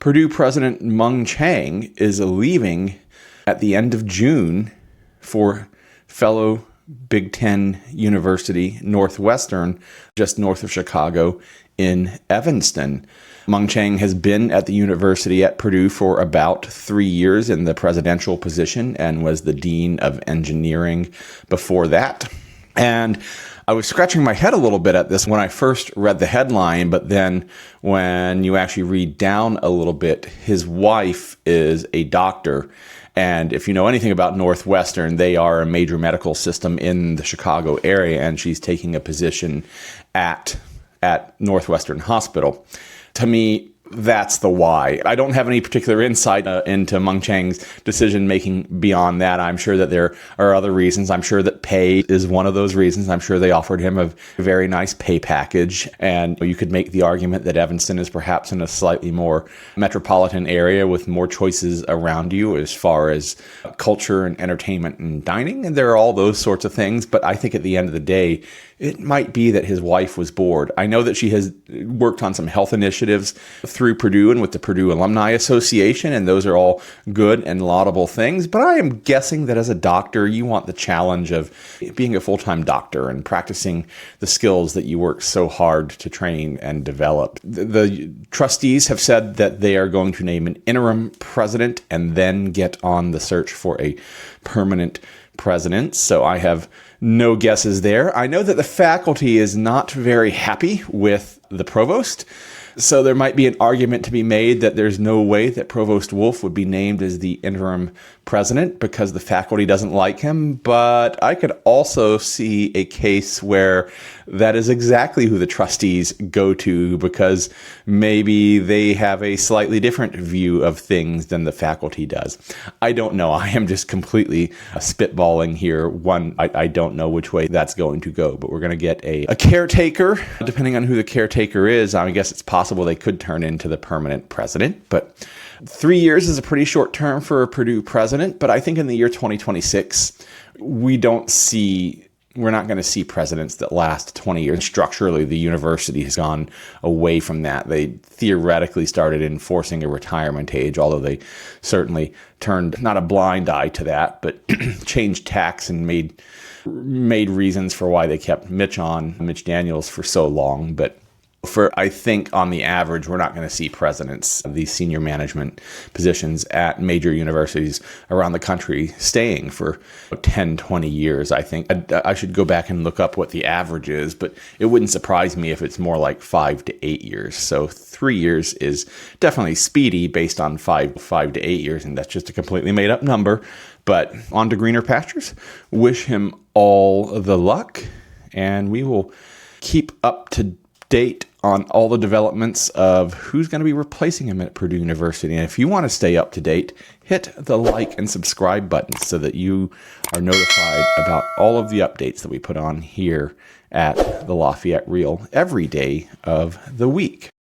Purdue President Mung Chiang is leaving at the end of June for fellow Big Ten University, Northwestern, just north of Chicago in Evanston. Mung Chiang has been at the university at Purdue for about 3 years in the presidential position and was the dean of engineering before that. And I was scratching my head a little bit at this when I first read the headline, but then when you actually read down a little bit, his wife is a doctor. And if you know anything about Northwestern, they are a major medical system in the Chicago area, and she's taking a position at Northwestern Hospital. To me, that's the why. I don't have any particular insight into Mung Chiang's decision-making beyond that. I'm sure that there are other reasons. I'm sure that pay is one of those reasons. I'm sure they offered him a very nice pay package. And you could make the argument that Evanston is perhaps in a slightly more metropolitan area with more choices around you as far as culture and entertainment and dining. And there are all those sorts of things. But I think at the end of the day, it might be that his wife was bored. I know that she has worked on some health initiatives through Purdue and with the Purdue Alumni Association, and those are all good and laudable things. But I am guessing that as a doctor, you want the challenge of being a full-time doctor and practicing the skills that you work so hard to train and develop. The trustees have said that they are going to name an interim president and then get on the search for a permanent president. So I have no guesses there. I know that the faculty is not very happy with the provost. So there might be an argument to be made that there's no way that Provost Wolf would be named as the interim president because the faculty doesn't like him. But I could also see a case where that is exactly who the trustees go to because maybe they have a slightly different view of things than the faculty does. I don't know. I am just completely spitballing here. I don't know which way that's going to go, but we're going to get a caretaker. Depending on who the caretaker is, I guess it's possible they could turn into the permanent president. But 3 years is a pretty short term for a Purdue president. But I think in the year 2026, we're not going to see presidents that last 20 years. Structurally, the university has gone away from that. They theoretically started enforcing a retirement age, although they certainly turned not a blind eye to that, but changed tacks and made reasons for why they kept Mitch Daniels for so long. But I think on the average, we're not going to see presidents of these senior management positions at major universities around the country staying for 10, 20 years. I think I should go back and look up what the average is, but it wouldn't surprise me if it's more like 5 to 8 years. So 3 years is definitely speedy based on 5 to 8 years, and that's just a completely made up number. But on to greener pastures. Wish him all the luck, and we will keep up to date on all the developments of who's going to be replacing him at Purdue University. And if you want to stay up to date, hit the like and subscribe button so that you are notified about all of the updates that we put on here at the Lafayette Reel every day of the week.